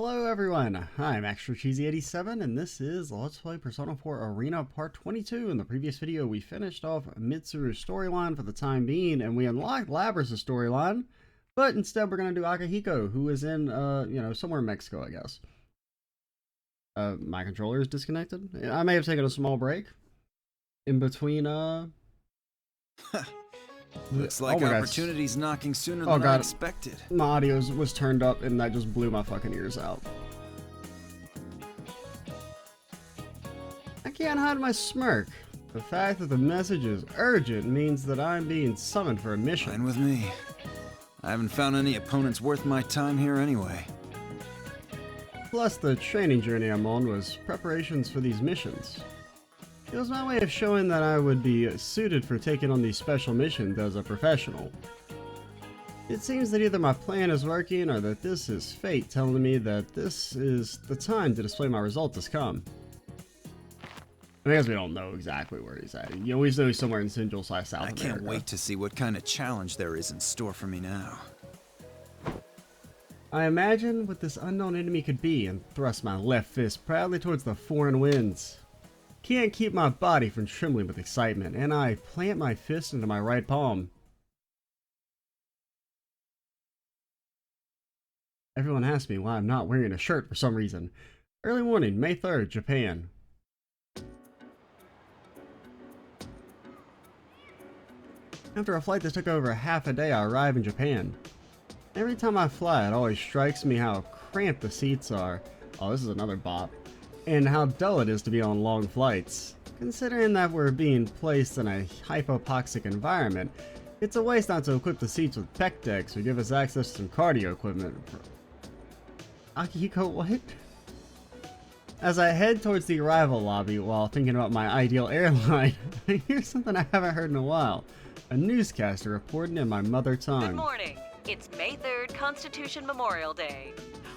Hello everyone, I'm Extra Cheesy 87 and this is Let's Play Persona 4 Arena Part 22. In the previous video we finished off Mitsuru's storyline for the time being and we unlocked Labrys' storyline, but instead we're going to do Akihiko, who is in, somewhere in Mexico, I guess. My controller is disconnected. I may have taken a small break in between, Looks like opportunity's knocking sooner than I expected. My audio was turned up and that just blew my fucking ears out. I can't hide my smirk. The fact that the message is urgent means that I'm being summoned for a mission. Fine with me. I haven't found any opponents worth my time here anyway. Plus, the training journey I'm on was preparations for these missions. It was my way of showing that I would be suited for taking on these special missions as a professional. It seems that either my plan is working or that this is fate telling me that this is the time to display my results has come. I guess we don't know exactly where he's at. You always know he's somewhere in Central / South America. I can't wait to see what kind of challenge there is in store for me now. I imagine what this unknown enemy could be and thrust my left fist proudly towards the foreign winds. Can't keep my body from trembling with excitement, and I plant my fist into my right palm. Everyone asks me why I'm not wearing a shirt for some reason. Early morning, May 3rd, Japan. After a flight that took over half a day, I arrive in Japan. Every time I fly, it always strikes me how cramped the seats are. Oh, this is another bop. And how dull it is to be on long flights. Considering that we're being placed in a hypoxic environment, it's a waste not to equip the seats with pec decks or give us access to some cardio equipment. Akihiko, what? As I head towards the arrival lobby while thinking about my ideal airline, I hear something I haven't heard in a while. A newscaster reporting in my mother tongue. Good morning. It's May 3rd, Constitution Memorial Day.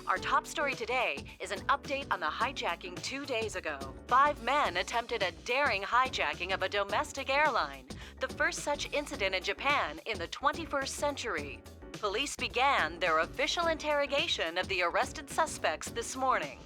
Our top story today is an update on the hijacking 2 days ago. 5 men attempted a daring hijacking of a domestic airline, the first such incident in Japan in the 21st century. Police began their official interrogation of the arrested suspects this morning.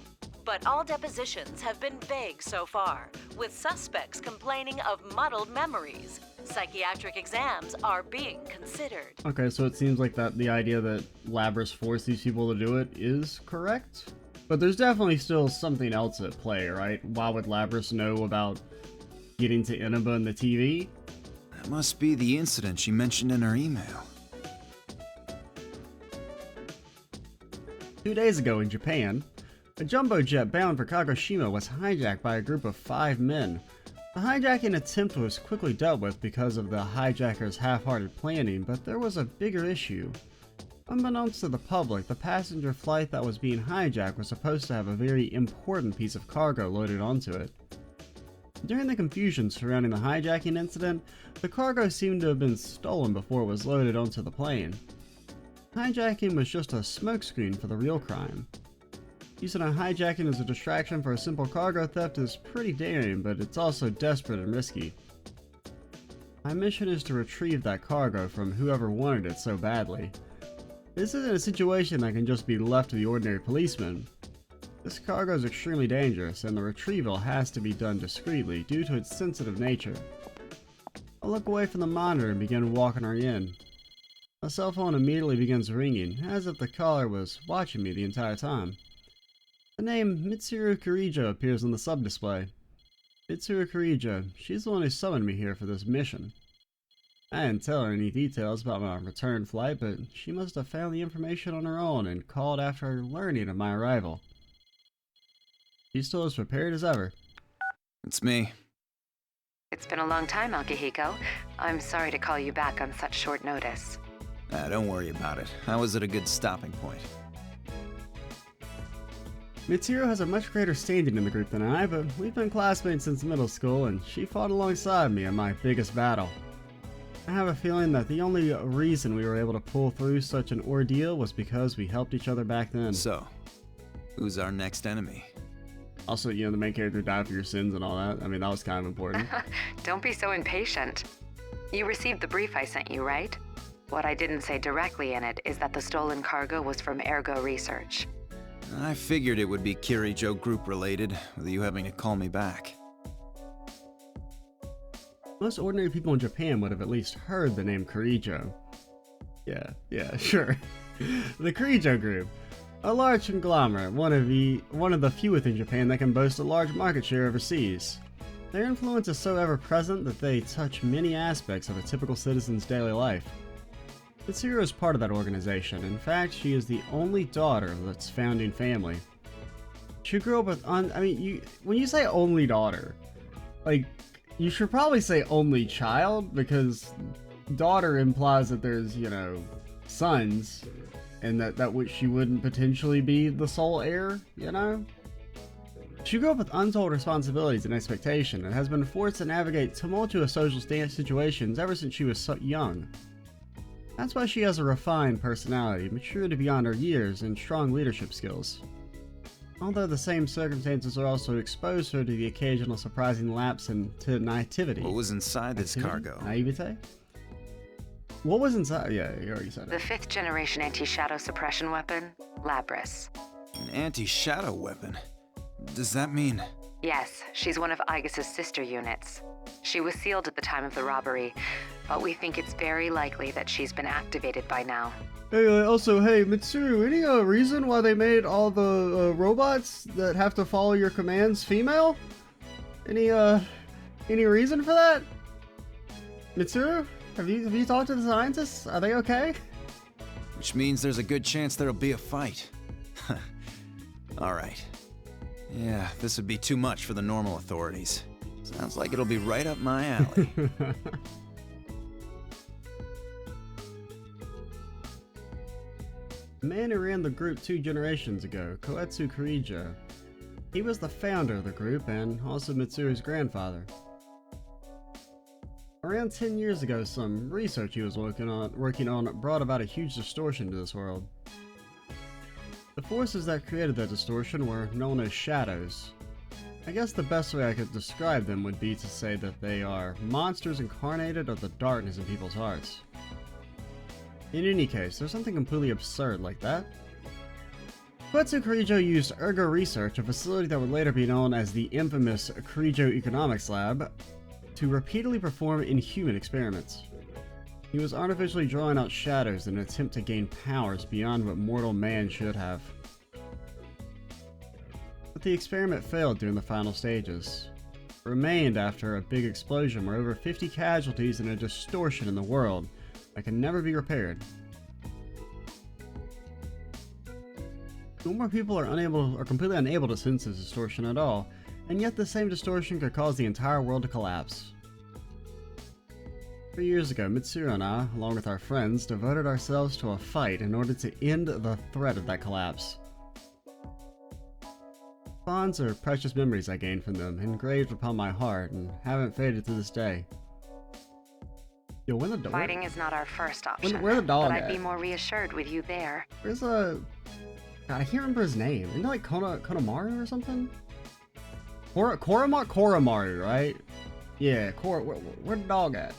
But all depositions have been vague so far, with suspects complaining of muddled memories. Psychiatric exams are being considered. Okay, so it seems like that the idea that Labrys forced these people to do it is correct? But there's definitely still something else at play, right? Why would Labrys know about getting to Inaba in the TV? That must be the incident she mentioned in her email. 2 days ago in Japan, a jumbo jet bound for Kagoshima was hijacked by a group of 5 men. The hijacking attempt was quickly dealt with because of the hijackers' half-hearted planning, but there was a bigger issue. Unbeknownst to the public, the passenger flight that was being hijacked was supposed to have a very important piece of cargo loaded onto it. During the confusion surrounding the hijacking incident, the cargo seemed to have been stolen before it was loaded onto the plane. Hijacking was just a smokescreen for the real crime. Using a hijacking as a distraction for a simple cargo theft is pretty daring, but it's also desperate and risky. My mission is to retrieve that cargo from whoever wanted it so badly. This isn't a situation that can just be left to the ordinary policeman. This cargo is extremely dangerous, and the retrieval has to be done discreetly due to its sensitive nature. I look away from the monitor and begin walking her in. My cell phone immediately begins ringing, as if the caller was watching me the entire time. The name Mitsuru Kurija appears on the sub-display. Mitsuru Kurija, she's the one who summoned me here for this mission. I didn't tell her any details about my return flight, but she must have found the information on her own and called after learning of my arrival. She's still as prepared as ever. It's me. It's been a long time, Akihiko. I'm sorry to call you back on such short notice. Don't worry about it. I was at a good stopping point. Mitsuru has a much greater standing in the group than I, but we've been classmates since middle school and she fought alongside me in my biggest battle. I have a feeling that the only reason we were able to pull through such an ordeal was because we helped each other back then. So, who's our next enemy? Also, the main character died for your sins and all that. I mean, that was kind of important. Don't be so impatient. You received the brief I sent you, right? What I didn't say directly in it is that the stolen cargo was from Ergo Research. I figured it would be Kirijo group related, with you having to call me back. Most ordinary people in Japan would have at least heard the name Kirijo. Yeah, sure. The Kirijo Group. A large conglomerate, one of the few within Japan that can boast a large market share overseas. Their influence is so ever-present that they touch many aspects of a typical citizen's daily life. Mitsuru is part of that organization. In fact, she is the only daughter of its founding family. She grew up with when you say only daughter, like, you should probably say only child, because daughter implies that there's, sons, and that which she wouldn't potentially be the sole heir, She grew up with untold responsibilities and expectation, and has been forced to navigate tumultuous social situations ever since she was so young. That's why she has a refined personality, maturity beyond her years, and strong leadership skills. Although the same circumstances are also exposed her to the occasional surprising lapse into naivety. What was inside this cargo? Naivete? What was inside? Yeah, you already said it. The 5th generation anti-shadow suppression weapon, Labris. An anti-shadow weapon? Does that mean... Yes, she's one of Aegis's sister units. She was sealed at the time of the robbery, but we think it's very likely that she's been activated by now. Hey, Mitsuru, any reason why they made all the robots that have to follow your commands female? Any reason for that? Mitsuru, have you talked to the scientists? Are they okay? Which means there's a good chance there'll be a fight. Alright. Yeah, this would be too much for the normal authorities. Sounds like it'll be right up my alley. The man who ran the group 2 generations ago, Koetsu Kirijo. He was the founder of the group and also Mitsuru's grandfather. Around 10 years ago, some research he was working on brought about a huge distortion to this world. The forces that created that distortion were known as shadows. I guess the best way I could describe them would be to say that they are monsters incarnated of the darkness in people's hearts. In any case, there's something completely absurd like that. Koetsu Kirijo used Ergo Research, a facility that would later be known as the infamous Kirijo Economics Lab, to repeatedly perform inhuman experiments. He was artificially drawing out shadows in an attempt to gain powers beyond what mortal man should have. But the experiment failed during the final stages. It remained after a big explosion where over 50 casualties and a distortion in the world that can never be repaired. Normal people are completely unable to sense this distortion at all, and yet the same distortion could cause the entire world to collapse. 3 years ago, Mitsuru and I, along with our friends, devoted ourselves to a fight in order to end the threat of that collapse. Bonds are precious memories I gained from them, engraved upon my heart, and haven't faded to this day. Yo, when the dog? Fighting is not our first option. Where the dog but I'd at? be more reassured with you there. Where's God, I can't remember his name. Isn't it like Konamaru or something? Koramaru, right? Yeah, where the dog at?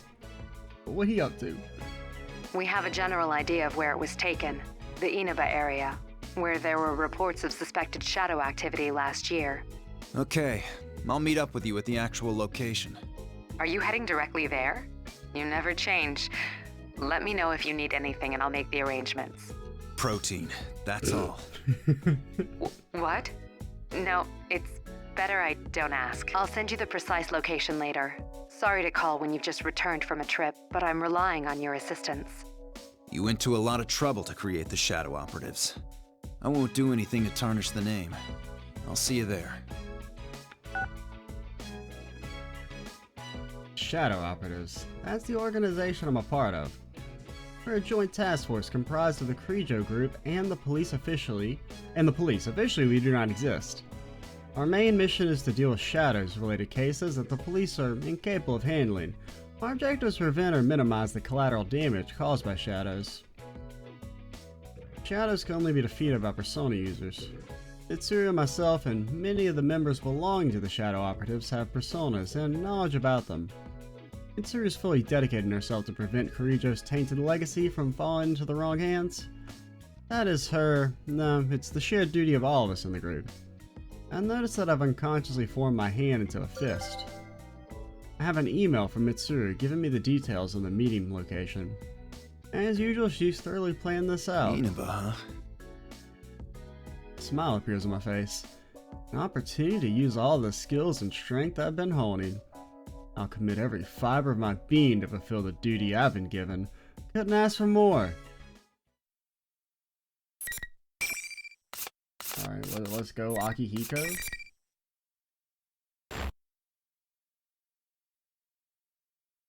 What he up to? We have a general idea of where it was taken. The Inaba area, where there were reports of suspected shadow activity last year. Okay, I'll meet up with you at the actual location. Are you heading directly there? You never change. Let me know if you need anything and I'll make the arrangements. Protein, that's all. What? No, it's better I don't ask. I'll send you the precise location later. Sorry to call when you've just returned from a trip, but I'm relying on your assistance. You went to a lot of trouble to create the shadow operatives. I won't do anything to tarnish the name. I'll see you there. Shadow Operatives. That's the organization I'm a part of. We're a joint task force comprised of the Kirijo group and the police officially. Officially, we do not exist. Our main mission is to deal with shadows-related cases that the police are incapable of handling. Our objective is to prevent or minimize the collateral damage caused by shadows. Shadows can only be defeated by persona users. Mitsuru, myself, and many of the members belonging to the Shadow Operatives have personas and knowledge about them. Mitsuru is fully dedicating herself to prevent Kirijo's tainted legacy from falling into the wrong hands. That is her. No, it's the shared duty of all of us in the group. I noticed that I've unconsciously formed my hand into a fist. I have an email from Mitsuru giving me the details on the meeting location. As usual, she's thoroughly planned this out. Inaba, huh? A smile appears on my face. An opportunity to use all the skills and strength I've been honing. I'll commit every fiber of my being to fulfill the duty I've been given. Couldn't ask for more. Alright, let's go, Akihiko.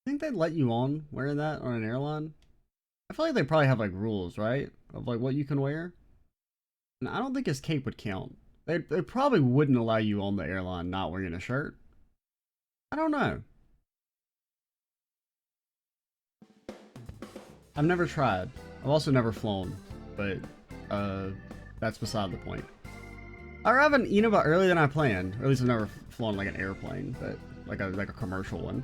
Think they'd let you on wearing that on an airline? I feel like they probably have like rules, right? Of like what you can wear. And I don't think his cape would count. They probably wouldn't allow you on the airline not wearing a shirt. I don't know. I've never tried. I've also never flown, but that's beside the point. I arrived in Inaba earlier than I planned. Or at least I've never flown like an airplane, but like a commercial one.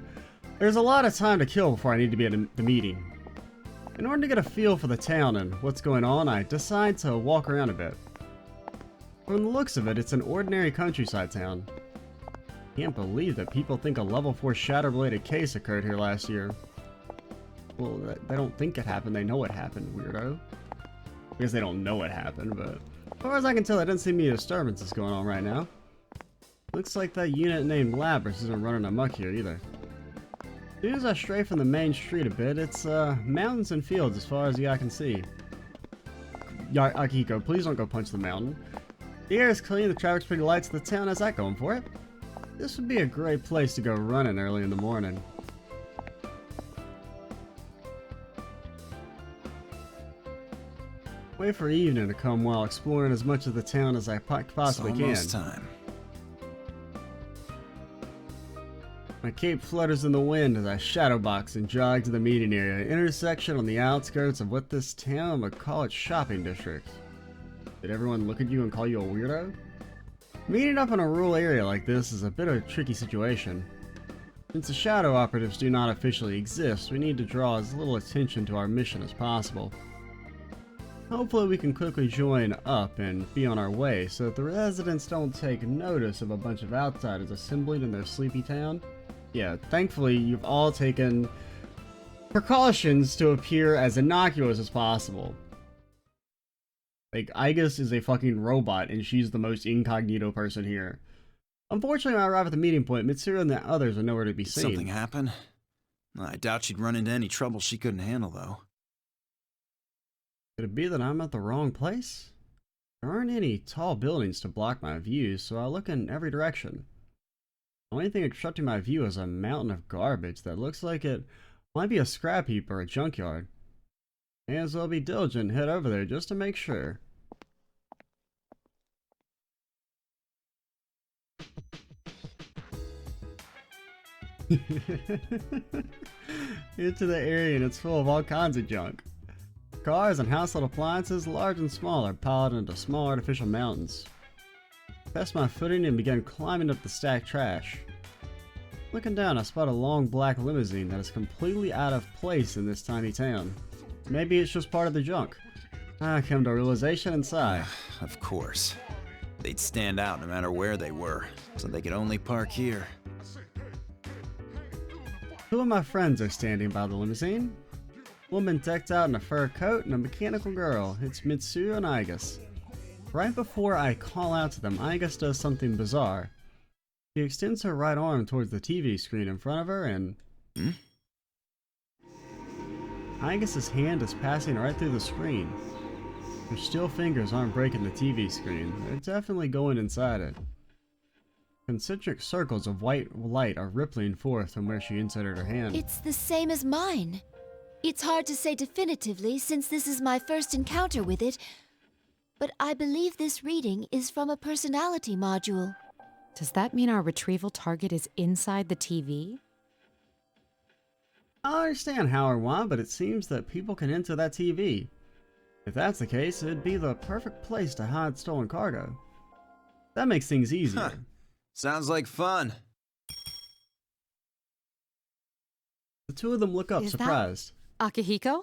There's a lot of time to kill before I need to be at the meeting. In order to get a feel for the town and what's going on, I decide to walk around a bit. From the looks of it, it's an ordinary countryside town. Can't believe that people think a level 4 shadow-related case occurred here last year. Well, they don't think it happened, they know it happened, weirdo. I guess they don't know it happened, but as far as I can tell, there doesn't seem to be disturbances going on right now. Looks like that unit named Labras isn't running amok here either. As soon as I stray from the main street a bit, it's mountains and fields as far as the eye can see. Akihiko, please don't go punch the mountain. The air is clean, the traffic's pretty light, so the town has that going for it. This would be a great place to go running early in the morning. Wait for evening to come while exploring as much of the town as I possibly can. It's almost time. My cape flutters in the wind as I shadowbox and jog to the meeting area, an intersection on the outskirts of what this town would call its shopping district. Did everyone look at you and call you a weirdo? Meeting up in a rural area like this is a bit of a tricky situation. Since the shadow operatives do not officially exist, we need to draw as little attention to our mission as possible. Hopefully we can quickly join up and be on our way so that the residents don't take notice of a bunch of outsiders assembling in their sleepy town. Yeah, thankfully you've all taken precautions to appear as innocuous as possible. Like, Igus is a fucking robot and she's the most incognito person here. Unfortunately, when I arrive at the meeting point, Mitsuru and the others are nowhere to be seen. Something happened? I doubt she'd run into any trouble she couldn't handle, though. Could it be that I'm at the wrong place? There aren't any tall buildings to block my view, so I look in every direction. The only thing obstructing my view is a mountain of garbage that looks like it might be a scrap heap or a junkyard. May as well be diligent and head over there just to make sure. Into the area and it's full of all kinds of junk. Cars and household appliances, large and small, are piled into small artificial mountains. Pressed my footing and began climbing up the stacked trash. Looking down, I spot a long black limousine that is completely out of place in this tiny town. Maybe it's just part of the junk. I come to a realization and sigh. Of course. They'd stand out no matter where they were, so they could only park here. Two of my friends are standing by the limousine. Woman decked out in a fur coat and a mechanical girl. It's Mitsuru and Igus. Right before I call out to them, Igus does something bizarre. She extends her right arm towards the TV screen in front of her and... Igus's hand is passing right through the screen. Her still fingers aren't breaking the TV screen. They're definitely going inside it. Concentric circles of white light are rippling forth from where she inserted her hand. It's the same as mine. It's hard to say definitively since this is my first encounter with it, but I believe this reading is from a personality module. Does that mean our retrieval target is inside the TV? I understand how or why, but it seems that people can enter that TV. If that's the case, it'd be the perfect place to hide stolen cargo. That makes things easier. Huh. Sounds like fun. The two of them look up, Is that- surprised. Akihiko?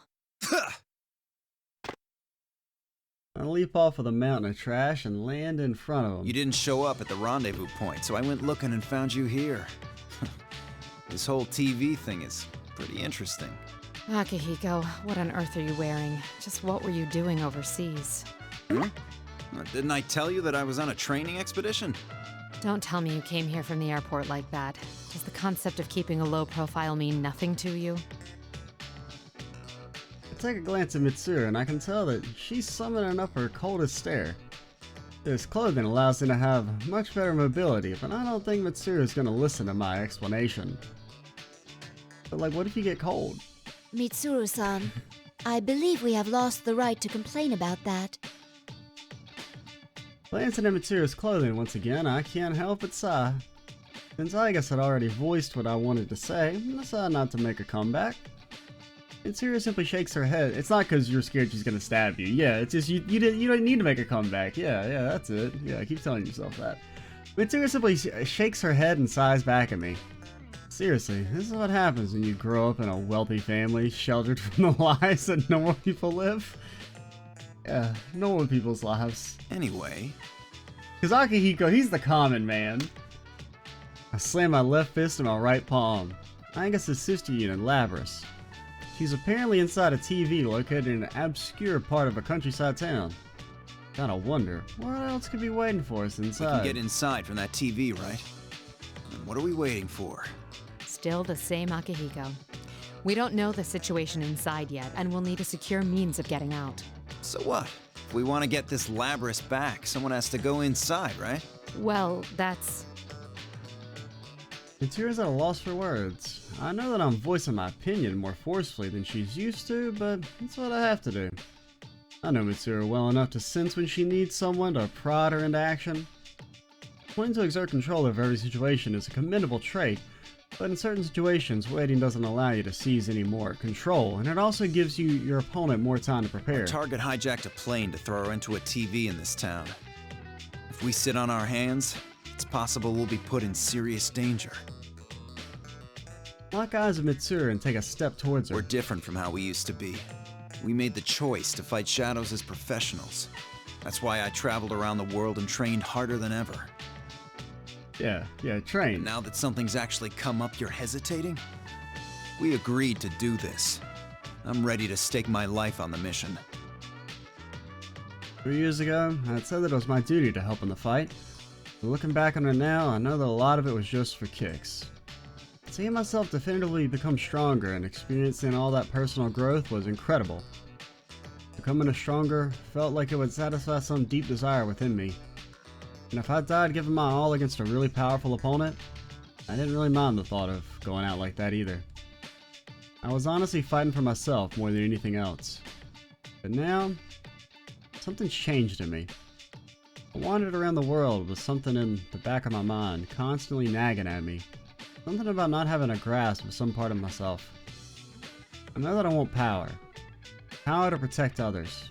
I leap off of the mountain of trash and land in front of him. You didn't show up at the rendezvous point, so I went looking and found you here. This whole TV thing is pretty interesting. Akihiko, what on earth are you wearing? Just what were you doing overseas? Didn't I tell you that I was on a training expedition? Don't tell me you came here from the airport like that. Does the concept of keeping a low profile mean nothing to you? I take a glance at Mitsuru and I can tell that she's summoning up her coldest stare. This clothing allows me to have much better mobility, but I don't think Mitsuru is going to listen to my explanation. But like, what if you get cold? Mitsuru-san, I believe we have lost the right to complain about that. Glancing at Mitsuru's clothing once again, I can't help but sigh. Since I guess I'd already voiced what I wanted to say, I decided not to make a comeback. Mitsuru simply shakes her head. It's not because you're scared she's gonna stab you. Yeah, it's just you don't need to make a comeback. Yeah, that's it. Yeah, keep telling yourself that. Mitsuru simply shakes her head and sighs back at me. Seriously, this is what happens when you grow up in a wealthy family, sheltered from the lives that normal people live. Yeah, normal people's lives. Anyway. Because Akihiko, he's the common man. I slam my left fist in my right palm. Angus's sister unit, Labris. She's apparently inside a TV located in an obscure part of a countryside town. Gotta wonder, what else could be waiting for us We inside? can get inside from that TV, right? And what are we waiting for? Still the same Akihiko. We don't know the situation inside yet, and we'll need a secure means of getting out. So what? If we want to get this Labris back, someone has to go inside, right? Well, that's... Mitsuru's at a loss for words. I know that I'm voicing my opinion more forcefully than she's used to, but that's what I have to do. I know Mitsuru well enough to sense when she needs someone to prod her into action. Wanting to exert control over every situation is a commendable trait, but in certain situations, waiting doesn't allow you to seize any more control, and it also gives your opponent more time to prepare. Our target hijacked a plane to throw her into a TV in this town. If we sit on our hands, it's possible we'll be put in serious danger. Lock eyes with Mitsuru and take a step towards her. We're different from how we used to be. We made the choice to fight shadows as professionals. That's why I traveled around the world and trained harder than ever. Yeah, train. And now that something's actually come up, you're hesitating? We agreed to do this. I'm ready to stake my life on the mission. 3 years ago, I had said that it was my duty to help in the fight. But looking back on it now, I know that a lot of it was just for kicks. Seeing myself definitively become stronger and experiencing all that personal growth was incredible. Becoming a stronger felt like it would satisfy some deep desire within me. And if I died giving my all against a really powerful opponent, I didn't really mind the thought of going out like that either. I was honestly fighting for myself more than anything else. But now, something's changed in me. I wandered around the world with something in the back of my mind constantly nagging at me. Something about not having a grasp of some part of myself. I know that I want power. Power to protect others.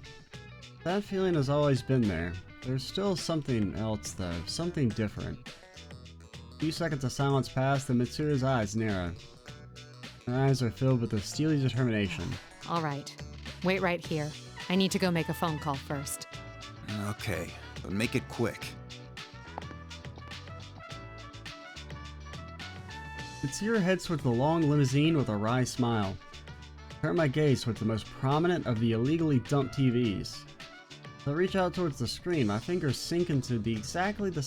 That feeling has always been there. There's still something else though, something different. A few seconds of silence pass, then Mitsuru's eyes narrow. Her eyes are filled with a steely determination. All right. Wait right here. I need to go make a phone call first. Okay, but make it quick. Mitsuru heads towards the long limousine with a wry smile. I turn my gaze towards the most prominent of the illegally dumped TVs. As I reach out towards the screen, my fingers sink into it exactly the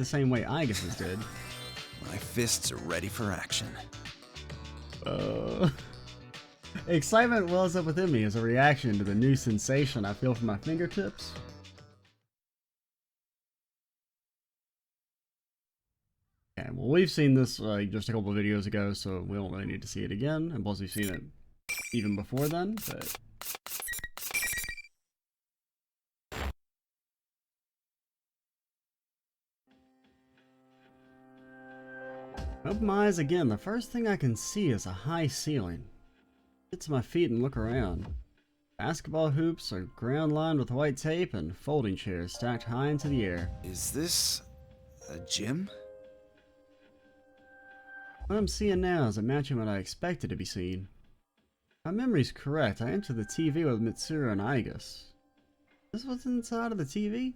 same way Agus's did. My fists are ready for action. Excitement wells up within me as a reaction to the new sensation I feel from my fingertips. Okay, well, we've seen this just a couple of videos ago, so we don't really need to see it again. And plus, we've seen it even before then, but... Open my eyes again. The first thing I can see is a high ceiling. I get to my feet and look around. Basketball hoops are ground lined with white tape and folding chairs stacked high into the air. Is this a gym? What I'm seeing now is matching what I expected to be seeing. My memory's correct. I entered the TV with Mitsuru and Agus. This was inside of the TV?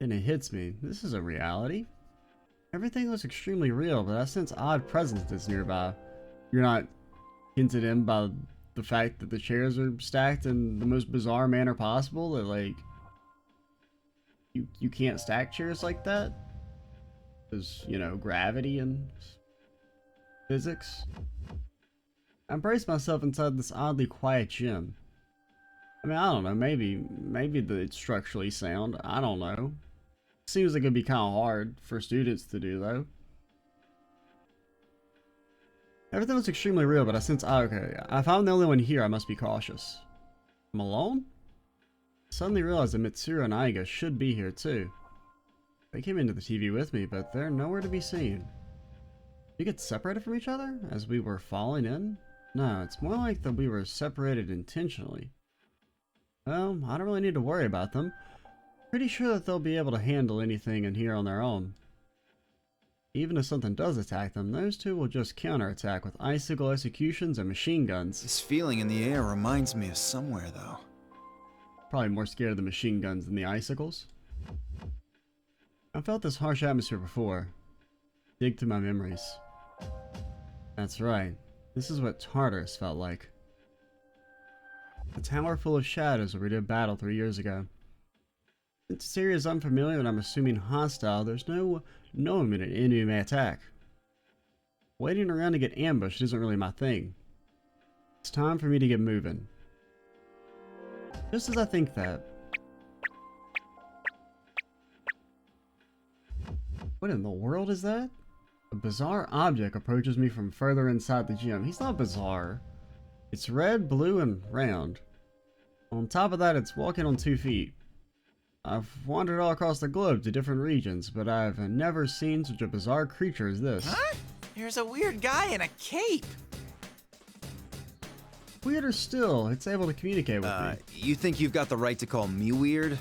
And it hits me. This is a reality. Everything looks extremely real, but I sense odd presences nearby. You're not hinted in by the fact that the chairs are stacked in the most bizarre manner possible, that like you can't stack chairs like that? There's, you know, gravity and physics. I braced myself inside this oddly quiet gym. I mean, I don't know, maybe it's structurally sound, I don't know. Seems like it'd be kind of hard for students to do, though. Everything looks extremely real, but I sense, okay, if I'm the only one here, I must be cautious. I'm alone? I suddenly realized that Mitsuru and Aiga should be here, too. They came into the TV with me, but they're nowhere to be seen. We get separated from each other as we were falling in? No, it's more like that we were separated intentionally. Well, I don't really need to worry about them. Pretty sure that they'll be able to handle anything in here on their own. Even if something does attack them, those two will just counterattack with icicle executions and machine guns. This feeling in the air reminds me of somewhere, though. Probably more scared of the machine guns than the icicles. I felt this harsh atmosphere before. Dig through my memories. That's right. This is what Tartarus felt like. A tower full of shadows where we did battle 3 years ago. Since this area is unfamiliar and I'm assuming hostile, there's no knowing when an enemy may attack. Waiting around to get ambushed isn't really my thing. It's time for me to get moving. Just as I think that. What in the world is that? A bizarre object approaches me from further inside the gym. He's not bizarre. It's red, blue, and round. On top of that, it's walking on 2 feet. I've wandered all across the globe to different regions, but I've never seen such a bizarre creature as this. Huh? There's a weird guy in a cape. Weirder still, it's able to communicate with me. You think you've got the right to call me weird?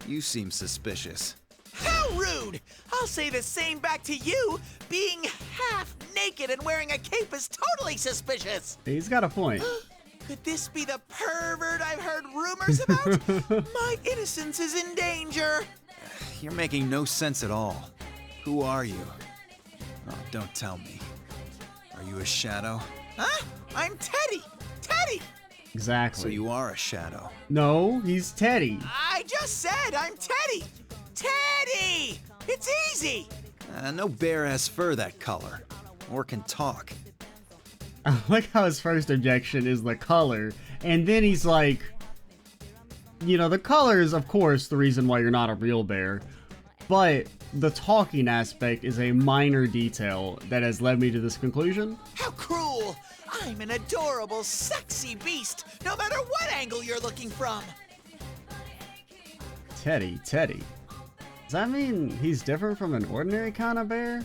You seem suspicious. How rude! I'll say the same back to you. Being half naked and wearing a cape is totally suspicious. He's got a point. Could this be the pervert I've heard rumors about? My innocence is in danger. You're making no sense at all. Who are you? Oh, don't tell me. Are you a shadow? Huh? I'm Teddie! Teddie! Exactly. So you are a shadow. No, he's Teddie. I just said I'm Teddie! Teddie! It's easy! No bear has fur that color. Or can talk. I like how his first objection is the color, and then he's like, you know, the color is of course the reason why you're not a real bear, but the talking aspect is a minor detail that has led me to this conclusion. How cruel! I'm an adorable, sexy beast, no matter what angle you're looking from. Teddie. Does that mean he's different from an ordinary kind of bear?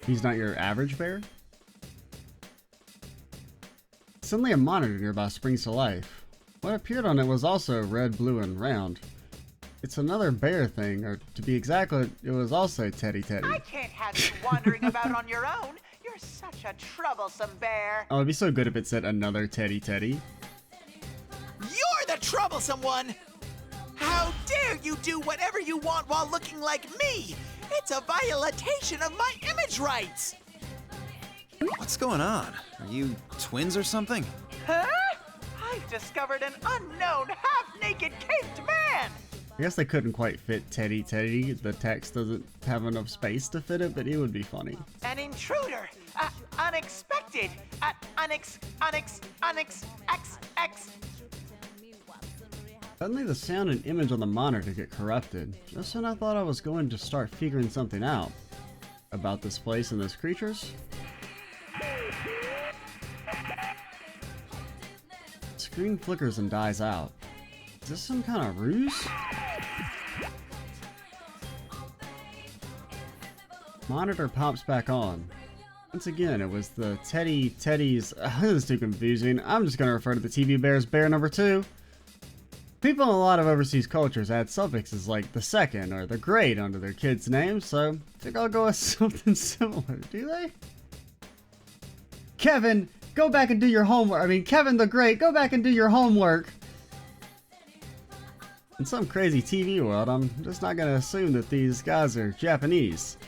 He's not your average bear? Suddenly a monitor nearby springs to life. What appeared on it was also red, blue, and round. It's another bear thing, or to be exact, it was also Teddie. I can't have you wandering about on your own. You're such a troublesome bear. Oh, it'd be so good if it said another Teddie. You're the troublesome one! How dare you do whatever you want while looking like me? It's a violation of my image rights! What's going on? Are you twins or something? Huh? I've discovered an unknown half-naked caped man! I guess they couldn't quite fit Teddie. The text doesn't have enough space to fit it, but it would be funny. An intruder! Unexpected! X. Suddenly the sound and image on the monitor get corrupted, just when I thought I was going to start figuring something out. About this place and those creatures. Screen flickers and dies out. Is this some kind of ruse? Monitor pops back on. Once again, it was the Teddie's... This is too confusing. I'm just gonna refer to the TV bear as bear number 2. People in a lot of overseas cultures add suffixes like the second or the great onto their kids' names, so I think I'll go with something similar. Do they? Kevin, go back and do your homework. Kevin the Great, go back and do your homework. In some crazy TV world, I'm just not gonna assume that these guys are Japanese.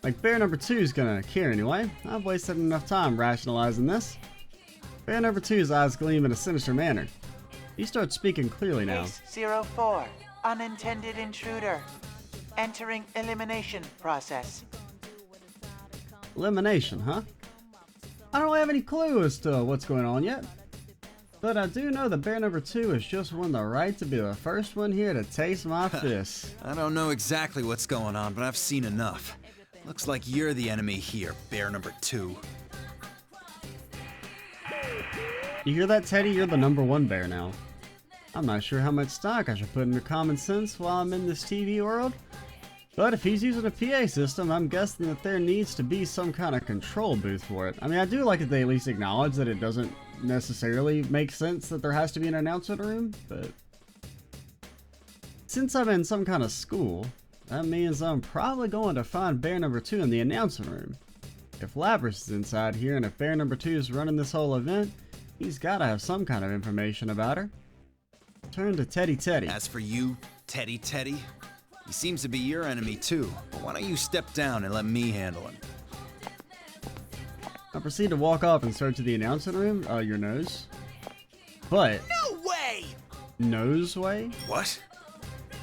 Like bear number 2 is gonna care anyway. I've wasted enough time rationalizing this. Bear number 2's eyes gleam in a sinister manner. He starts speaking clearly now. Case 04, unintended intruder. Entering elimination process. Elimination, huh? I don't have any clue as to what's going on yet. But I do know that bear number 2 has just won the right to be the first one here to taste my fists. I don't know exactly what's going on, but I've seen enough. Looks like you're the enemy here, bear number 2. You hear that, Teddie? You're the #1 bear now. I'm not sure how much stock I should put into common sense while I'm in this TV world. But if he's using a PA system, I'm guessing that there needs to be some kind of control booth for it. I mean, I do like that they at least acknowledge that it doesn't necessarily make sense that there has to be an announcement room, but since I'm in some kind of school, that means I'm probably going to find bear number 2 in the announcement room. If Lapras is inside here and if bear number 2 is running this whole event, he's gotta have some kind of information about her. Turn to Teddie. As for you, Teddie, he seems to be your enemy too. But why don't you step down and let me handle him? I proceed to walk off and start to the announcement room. Your nose. But No way! nose way? What?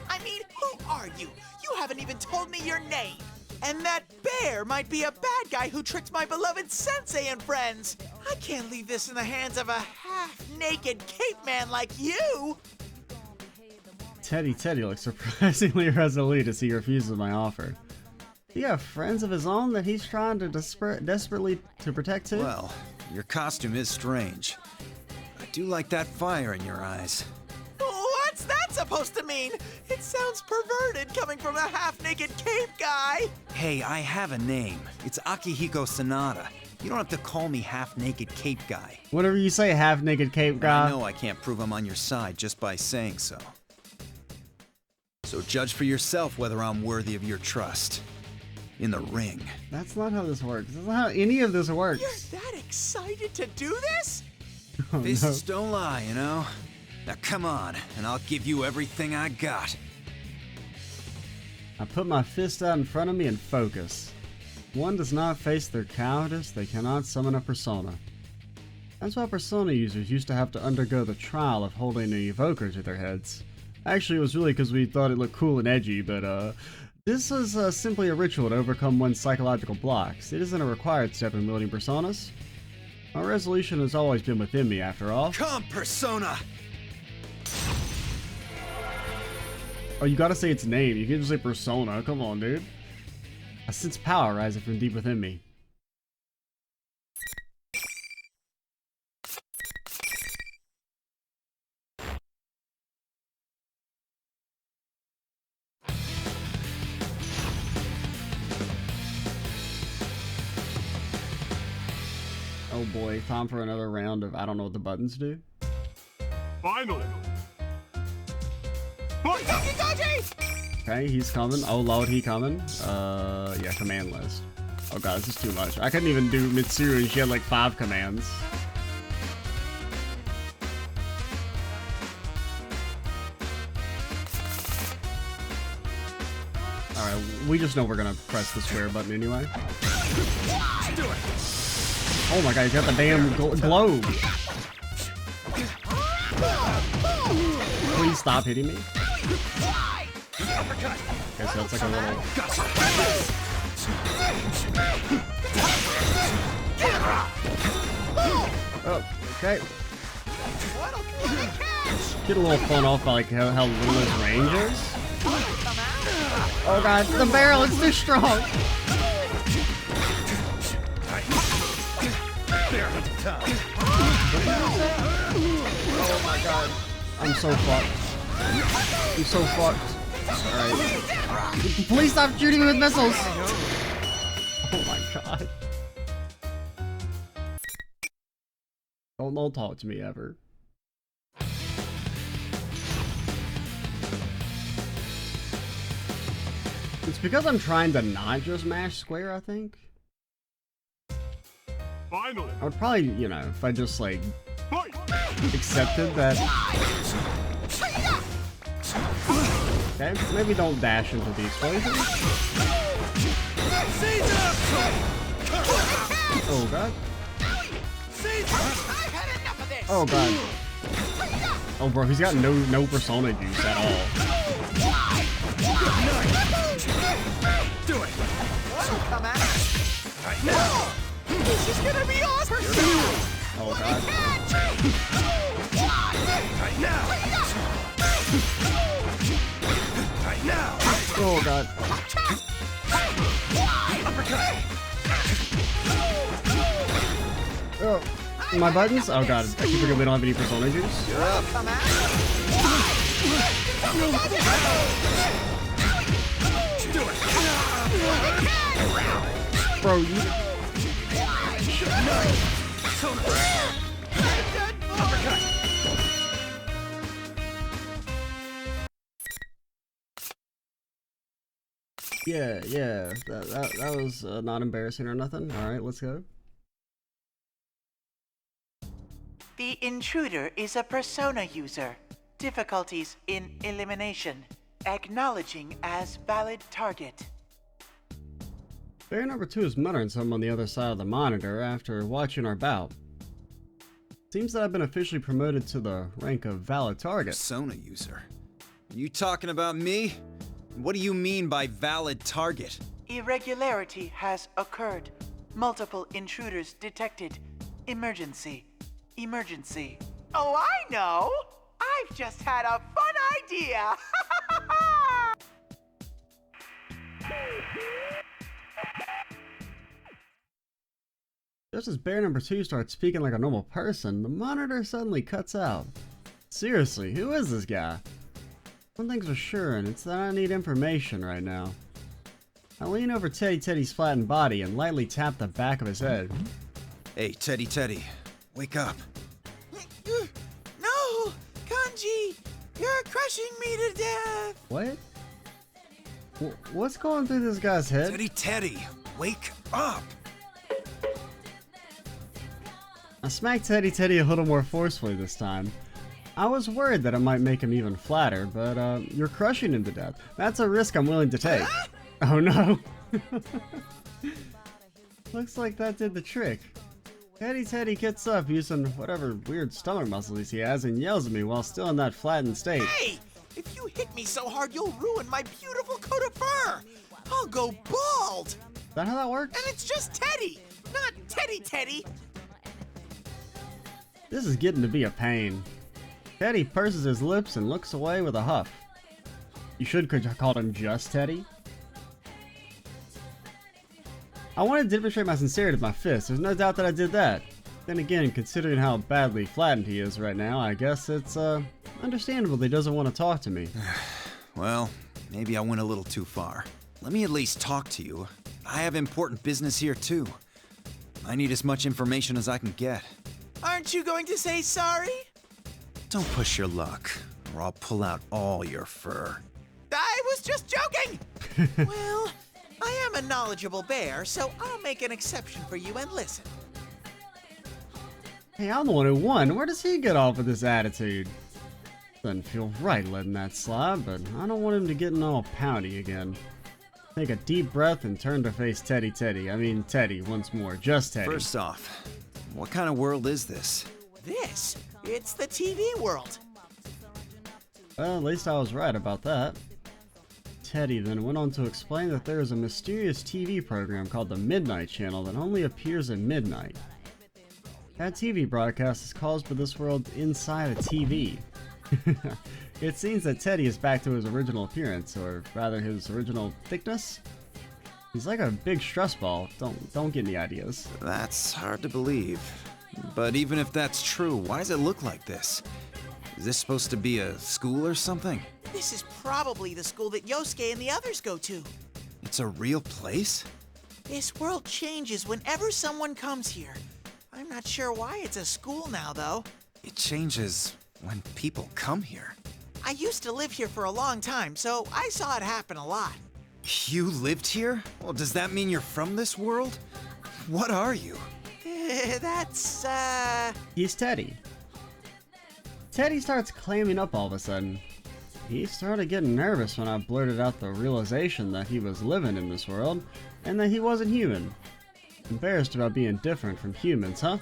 I mean, who are you? You haven't even told me your name. And that bear might be a bad guy who tricked my beloved sensei and friends. I can't leave this in the hands of a half-naked caveman like you. Teddie looks surprisingly resolute as he refuses my offer. Do you have friends of his own that he's trying to desperately to protect too? Well, your costume is strange. I do like that fire in your eyes. What's that supposed to mean? It sounds perverted coming from a half-naked cave guy. Hey, I have a name. It's Akihiko Sanada. You don't have to call me half-naked cape guy. Whenever you say half-naked cape guy, I know I can't prove I'm on your side just by saying so. So judge for yourself whether I'm worthy of your trust. In the ring. that's not how this works. That's not how any of this works. You're that excited to do this? Oh, no. Fists don't lie, you know? Now come on, and I'll give you everything I got. I put my fist out in front of me and focus. One does not face their cowardice, they cannot summon a persona. That's why persona users used to have to undergo the trial of holding an evoker to their heads. Actually, it was really because we thought it looked cool and edgy, but this is simply a ritual to overcome one's psychological blocks. It isn't a required step in wielding personas. My resolution has always been within me, after all. Come, Persona! Oh, you gotta say its name. You can't just say persona. Come on, dude. I sense power rising from deep within me. Oh boy, time for another round of I don't know what the buttons do. Finally! Okay, he's coming. Oh lord, he coming. Yeah, command list. Oh god, this is too much. I couldn't even do Mitsuru and she had like 5 commands. Alright, we just know we're gonna press the square button anyway. Oh my god, he's got the damn globe. Please stop hitting me. Okay, so it's like a little... Oh, okay. Get a little fun off by like how little his range is. Oh god, the barrel is too strong! Oh my god. I'm so fucked. I'm so fucked. Alright. Please stop shooting me with missiles! Oh my god. Don't talk to me ever. It's because I'm trying to not just mash square, I think. Finally! I would probably, you know, if I just like Fight! accepted that. Okay, maybe don't dash into the explosion. Oh god. Oh god. Oh bro, he's got no persona use at all. Do it. Come at this is gonna be awesome. Oh god. Oh god. Oh, my buttons? Oh god, I keep forgetting we don't have any persona juice. Bro, you... Yeah, that was not embarrassing or nothing. Alright, let's go. The intruder is a persona user. Difficulties in elimination. Acknowledging as valid target. Player number 2 is muttering something on the other side of the monitor after watching our bout. Seems that I've been officially promoted to the rank of valid target. Persona user? You talking about me? What do you mean by valid target? Irregularity has occurred. Multiple intruders detected. Emergency. Emergency. Oh, I know! I've just had a fun idea! Just as bear number 2 starts speaking like a normal person, the monitor suddenly cuts out. Seriously, who is this guy? One thing's for sure, and it's that I need information right now. I lean over Teddie's flattened body and lightly tap the back of his head. Hey, Teddie, wake up. No! Kanji! You're crushing me to death! What? What's going through this guy's head? Teddie, wake up! I smacked Teddie a little more forcefully this time. I was worried that it might make him even flatter, but you're crushing him to death. That's a risk I'm willing to take. Oh no! Looks like that did the trick. Teddie gets up using whatever weird stomach muscles he has and yells at me while still in that flattened state. Hey! If you hit me so hard, you'll ruin my beautiful coat of fur! I'll go bald! Is that how that works? And it's just Teddie, not Teddie! This is getting to be a pain. Teddie purses his lips and looks away with a huff. You should have called him just Teddie. I wanted to demonstrate my sincerity with my fist. There's no doubt that I did that. Then again, considering how badly flattened he is right now, I guess it's understandable that he doesn't want to talk to me. Well, maybe I went a little too far. Let me at least talk to you. I have important business here too. I need as much information as I can get. Aren't you going to say sorry? Don't push your luck, or I'll pull out all your fur. I was just joking! Well, I am a knowledgeable bear, so I'll make an exception for you and listen. Hey, I'm the one who won. Where does he get off with this attitude? Doesn't feel right letting that slide, but I don't want him to get all pouty again. Take a deep breath and turn to face Teddie. I mean Teddie once more, just Teddie. First off, what kind of world is this? It's the TV world. Well, at least I was right about that. Teddie then went on to explain that there is a mysterious TV program called the Midnight Channel that only appears at midnight. That TV broadcast is caused by this world inside a TV. It seems that Teddie is back to his original appearance, or rather his original thickness. He's like a big stress ball. Don't get any ideas. That's hard to believe. But even if that's true, why does it look like this? Is this supposed to be a school or something? This is probably the school that Yosuke and the others go to. It's a real place? This world changes whenever someone comes here. I'm not sure why it's a school now, though. It changes when people come here. I used to live here for a long time, so I saw it happen a lot. You lived here? Well, does that mean you're from this world? What are you? That's, He's Teddie. Teddie starts clamming up all of a sudden. He started getting nervous when I blurted out the realization that he was living in this world, and that he wasn't human. Embarrassed about being different from humans, huh?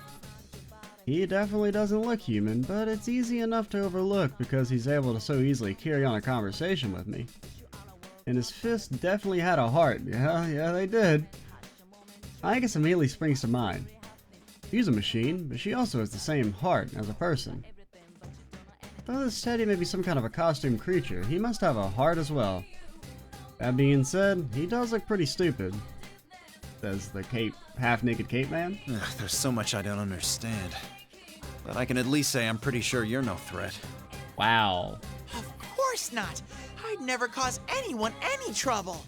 He definitely doesn't look human, but it's easy enough to overlook because he's able to so easily carry on a conversation with me. And his fists definitely had a heart. Yeah, they did. I guess immediately springs to mind. She's a machine, but she also has the same heart as a person. Though this Teddie may be some kind of a costume creature, he must have a heart as well. That being said, he does look pretty stupid. Says the half-naked cape man. Ugh, there's so much I don't understand. But I can at least say I'm pretty sure you're no threat. Wow. Of course not. I'd never cause anyone any trouble.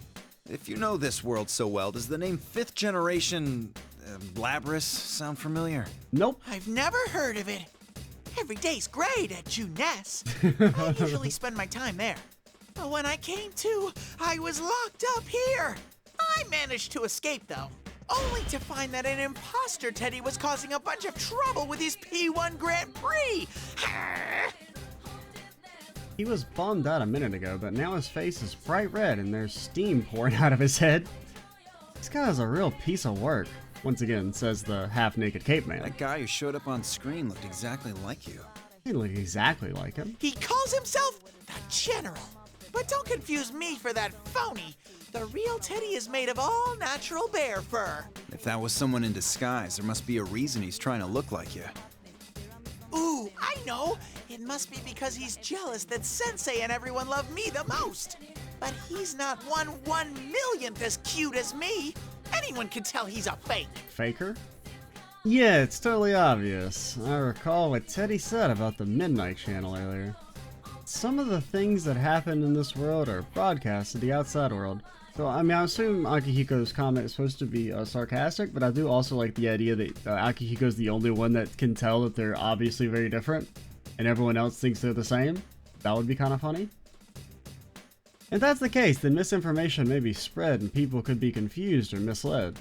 If you know this world so well, does the name 5th Generation Labrys sound familiar? Nope. I've never heard of it. Every day's great at Juness. I usually spend my time there. But when I came to, I was locked up here. I managed to escape, though, only to find that an imposter Teddie was causing a bunch of trouble with his P1 Grand Prix. He was bummed out a minute ago, but now his face is bright red and there's steam pouring out of his head. This guy is a real piece of work. Once again, says the half-naked cape man. That guy who showed up on screen looked exactly like you. He looked exactly like him. He calls himself the General. But don't confuse me for that phony. The real Teddie is made of all natural bear fur. If that was someone in disguise, there must be a reason he's trying to look like you. Ooh, I know. It must be because he's jealous that Sensei and everyone love me the most. But he's not 1/1,000,000th as cute as me. Anyone can tell he's a fake. Faker? Yeah, it's totally obvious. I recall what Teddie said about the Midnight Channel earlier. Some of the things that happen in this world are broadcast to the outside world. So, I mean, I assume Akihiko's comment is supposed to be sarcastic, but I do also like the idea that Akihiko's the only one that can tell that they're obviously very different, and everyone else thinks they're the same. That would be kind of funny. If that's the case, then misinformation may be spread and people could be confused or misled.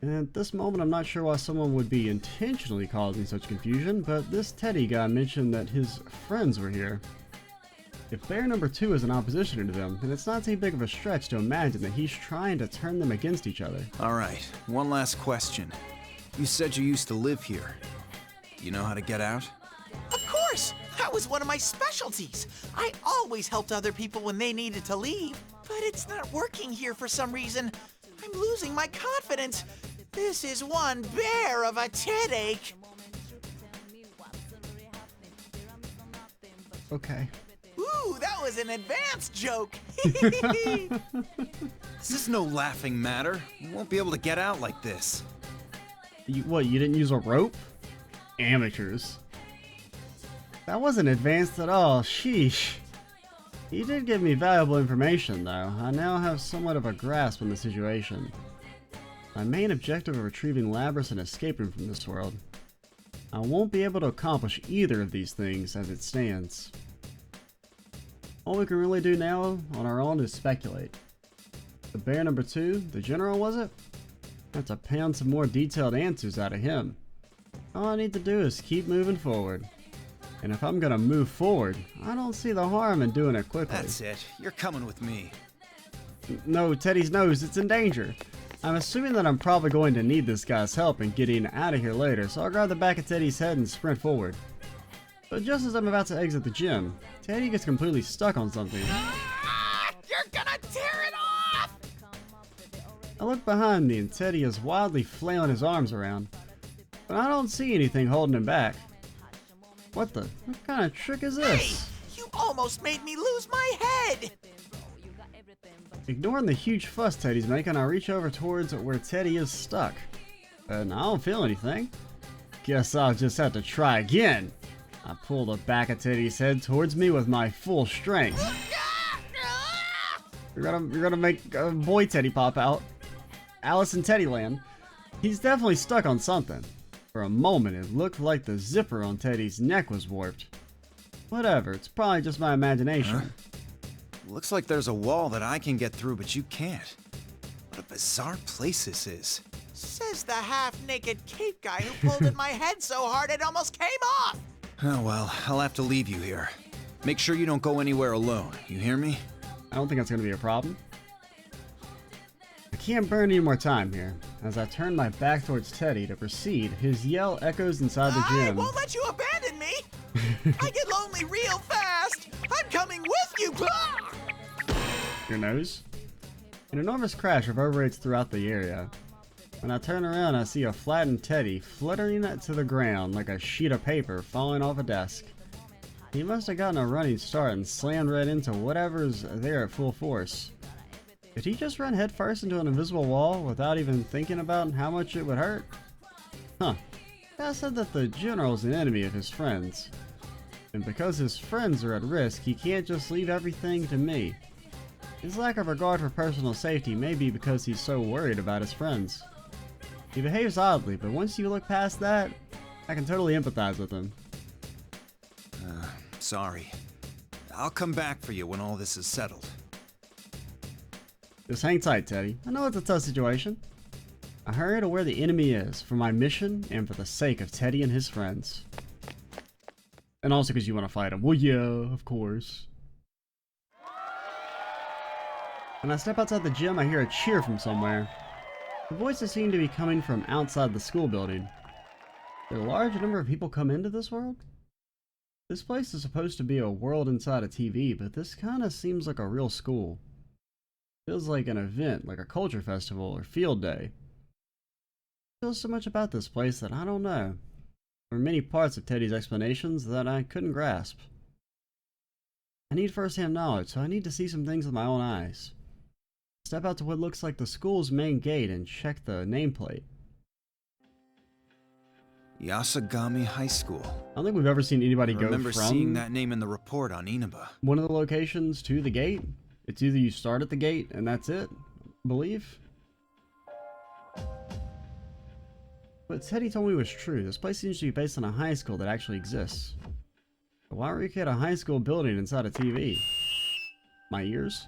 And at this moment, I'm not sure why someone would be intentionally causing such confusion, but this Teddie guy mentioned that his friends were here. If bear number 2 is in opposition to them, then it's not too big of a stretch to imagine that he's trying to turn them against each other. Alright, one last question. You said you used to live here. You know how to get out? Of course! That was one of my specialties. I always helped other people when they needed to leave. But it's not working here for some reason. I'm losing my confidence. This is one bear of a Teddache. Okay. Ooh, that was an advanced joke. This is no laughing matter. You won't be able to get out like this. What, you didn't use a rope? Amateurs. That wasn't advanced at all, sheesh. He did give me valuable information though. I now have somewhat of a grasp on the situation. My main objective of retrieving Labrys and escaping from this world. I won't be able to accomplish either of these things as it stands. All we can really do now on our own is speculate. The bear number 2, the General was it? I have to pound some more detailed answers out of him. All I need to do is keep moving forward. And if I'm gonna move forward, I don't see the harm in doing it quickly. That's it. You're coming with me. No, Teddie's nose, it's in danger. I'm assuming that I'm probably going to need this guy's help in getting out of here later, so I'll grab the back of Teddie's head and sprint forward. But just as I'm about to exit the gym, Teddie gets completely stuck on something. You're gonna tear it off! I look behind me and Teddie is wildly flailing his arms around, but I don't see anything holding him back. What kind of trick is this? Hey, you almost made me lose my head! Ignoring the huge fuss Teddie's making, I reach over towards where Teddie is stuck. And I don't feel anything. Guess I'll just have to try again. I pull the back of Teddie's head towards me with my full strength. You're gonna make boy Teddie pop out. Alice in Teddyland. He's definitely stuck on something. For a moment, it looked like the zipper on Teddie's neck was warped. Whatever, it's probably just my imagination. Huh? Looks like there's a wall that I can get through, but you can't. What a bizarre place this is. Says the half-naked cape guy who pulled at my head so hard it almost came off! Oh well, I'll have to leave you here. Make sure you don't go anywhere alone, you hear me? I don't think that's going to be a problem. I can't burn any more time here. As I turn my back towards Teddie to proceed, his yell echoes inside the I gym. won't let you abandon me! I get lonely real fast! I'm coming with you! Your nose? An enormous crash reverberates throughout the area. When I turn around, I see a flattened Teddie fluttering to the ground like a sheet of paper falling off a desk. He must have gotten a running start and slammed right into whatever's there at full force. Did he just run headfirst into an invisible wall without even thinking about how much it would hurt? Huh. Dad said that the general's an enemy of his friends. And because his friends are at risk, he can't just leave everything to me. His lack of regard for personal safety may be because he's so worried about his friends. He behaves oddly, but once you look past that, I can totally empathize with him. Sorry. I'll come back for you when all this is settled. Just hang tight, Teddie. I know it's a tough situation. I hurry to where the enemy is, for my mission and for the sake of Teddie and his friends. And also because you want to fight him. Well, yeah, of course. When I step outside the gym, I hear a cheer from somewhere. The voices seem to be coming from outside the school building. Did a large number of people come into this world? This place is supposed to be a world inside a TV, but this kind of seems like a real school. Feels like an event, like a culture festival or field day. Feels so much about this place that I don't know. There were many parts of Teddie's explanations that I couldn't grasp. I need first-hand knowledge, so I need to see some things with my own eyes. Step out to what looks like the school's main gate and check the nameplate. Yasagami High School. I don't think we've ever seen anybody I go remember from seeing that name in the report on Inaba. one of the locations to the gate. It's either you start at the gate and that's it, I believe. What Teddie told me was true. This place seems to be based on a high school that actually exists. But why recreate a high school building inside a TV? My ears?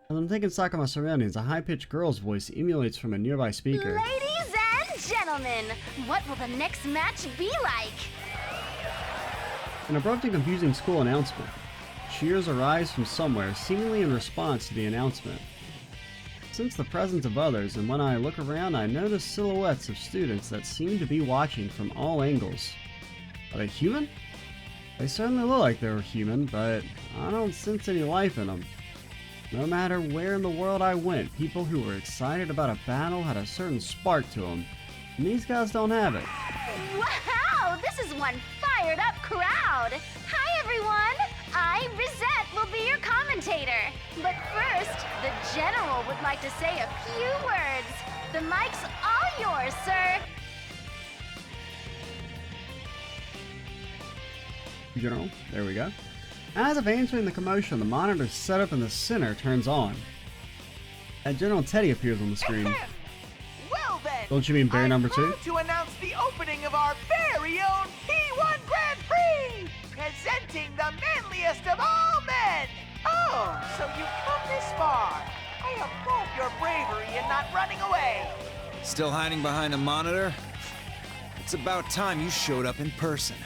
As I'm taking stock of my surroundings, a high-pitched girl's voice emulates from a nearby speaker. Ladies and gentlemen, what will the next match be like? An abrupt and confusing school announcement. Cheers arise from somewhere, seemingly in response to the announcement. Sense the presence of others, and when I look around, I notice silhouettes of students that seem to be watching from all angles. Are they human? They certainly look like they were human, but I don't sense any life in them. No matter where in the world I went, people who were excited about a battle had a certain spark to them, and these guys don't have it. Wow, this is one fired up crowd. Hi everyone, I, Risette, will be your commentator. But first, the general would like to say a few words. The mic's all yours, sir. General, there we go. As of answering the commotion, the monitor set up in the center turns on. And General Teddie appears on the screen. Well then, Don't you mean bear number I'm 2? proud to announce the opening of our very own P1 Grand Prix! Presenting the manliest of all men! Oh, so you've come this far. I applaud your bravery in not running away. Still hiding behind a monitor? It's about time you showed up in person.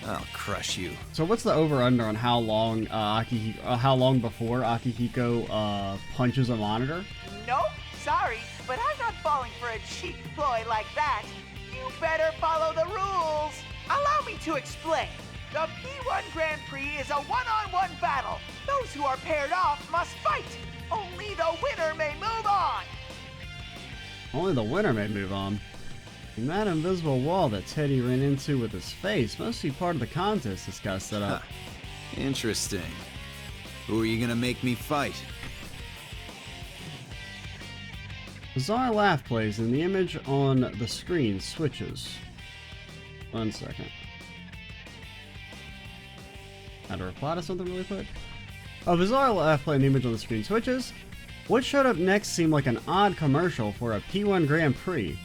I'll crush you. So what's the over/under on how long how long before Akihiko punches a monitor? Nope, sorry, but I'm not falling for a cheap ploy like that. You better follow the rules. Allow me to explain. The P1 Grand Prix is a one-on-one battle. Those who are paired off must fight. Only the winner may move on. Only the winner may move on. And that invisible wall that Teddie ran into with his face must be part of the contest this guy set up. Interesting. Who are you gonna make me fight? Bizarre laugh plays and the image on the screen switches. 1 second. How to reply to something really quick? A bizarre laugh play and the image on the screen switches. What showed up next seemed like an odd commercial for a P1 Grand Prix.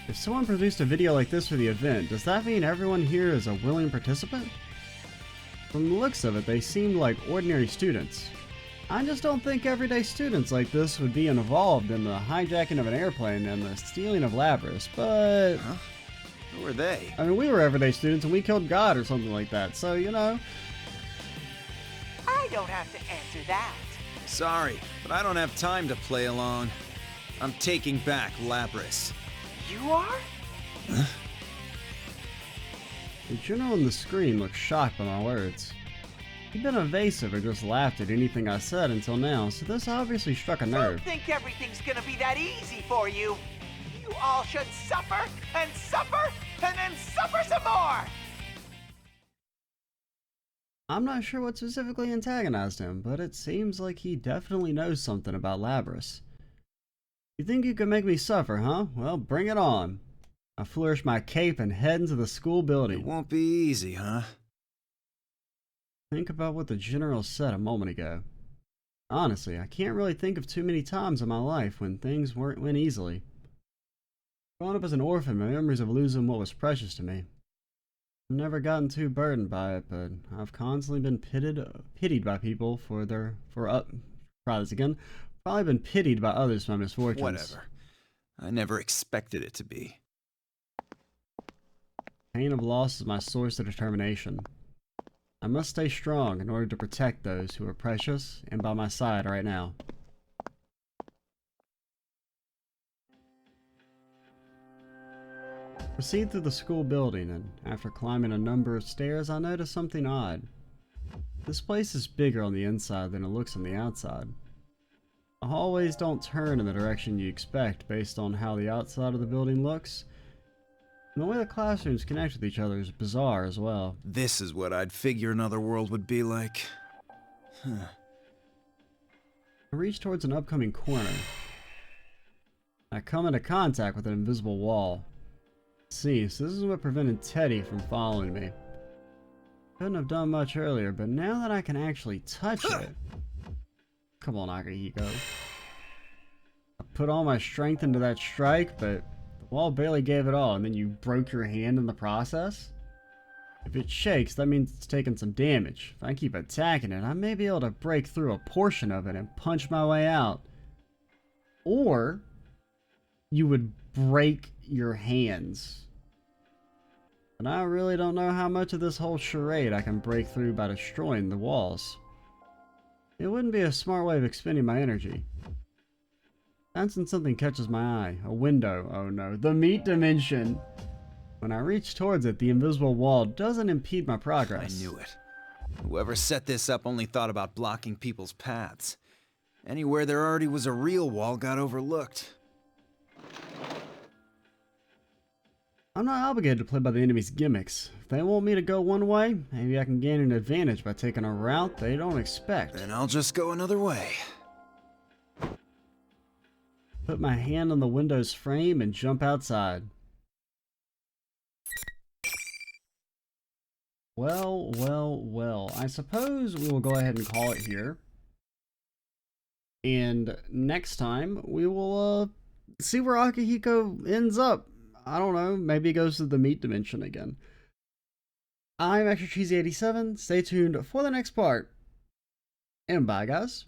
If someone produced a video like this for the event, does that mean everyone here is a willing participant? From the looks of it, they seemed like ordinary students. I just don't think everyday students like this would be involved in the hijacking of an airplane and the stealing of Labris, but... Who are they? I mean, we were everyday students and we killed God or something like that, so, you know, don't have to answer that. Sorry, but I don't have time to play along. I'm taking back Lapras. You are? The general on the screen looked shocked by my words. He'd been evasive or just laughed at anything I said until now, so this obviously struck a nerve. Don't think everything's gonna be that easy for you. You all should suffer, and then suffer some more! I'm not sure what specifically antagonized him, but it seems like he definitely knows something about Lapras. You think you can make me suffer, huh? Well, bring it on. I flourish my cape and head into the school building. It won't be easy, huh? Think about what the general said a moment ago. Honestly, I can't really think of too many times in my life when things went easily. Growing up as an orphan, my memories of losing what was precious to me. I've never gotten too burdened by it, but I've constantly been pitied by people probably been pitied by others for my misfortunes. Whatever. I never expected it to be. Pain of loss is my source of determination. I must stay strong in order to protect those who are precious and by my side right now. Proceed through the school building, and after climbing a number of stairs, I noticed something odd. This place is bigger on the inside than it looks on the outside. The hallways don't turn in the direction you expect based on how the outside of the building looks. And the way the classrooms connect with each other is bizarre as well. This is what I'd figure another world would be like. I reach towards an upcoming corner. I come into contact with an invisible wall. See, so this is what prevented Teddie from following me. Couldn't have done much earlier, but now that I can actually touch it... Come on, Akihiko. I put all my strength into that strike, but the wall barely gave it all, and then you broke your hand in the process? If it shakes, that means it's taking some damage. If I keep attacking it, I may be able to break through a portion of it and punch my way out. Or, you would break your hands. And I really don't know how much of this whole charade I can break through by destroying the walls. It wouldn't be a smart way of expending my energy. Sensing something catches my eye. A window. Oh no. The meat dimension! When I reach towards it, the invisible wall doesn't impede my progress. I knew it. Whoever set this up only thought about blocking people's paths. Anywhere there already was a real wall got overlooked. I'm not obligated to play by the enemy's gimmicks. If they want me to go one way, maybe I can gain an advantage by taking a route they don't expect. Then I'll just go another way. Put my hand on the window's frame and jump outside. Well, I suppose we will go ahead and call it here. And next time, we will see where Akihiko ends up. I don't know, maybe he goes to the meat dimension again. I'm Extra Cheesy 87. Stay tuned for the next part. And bye, guys.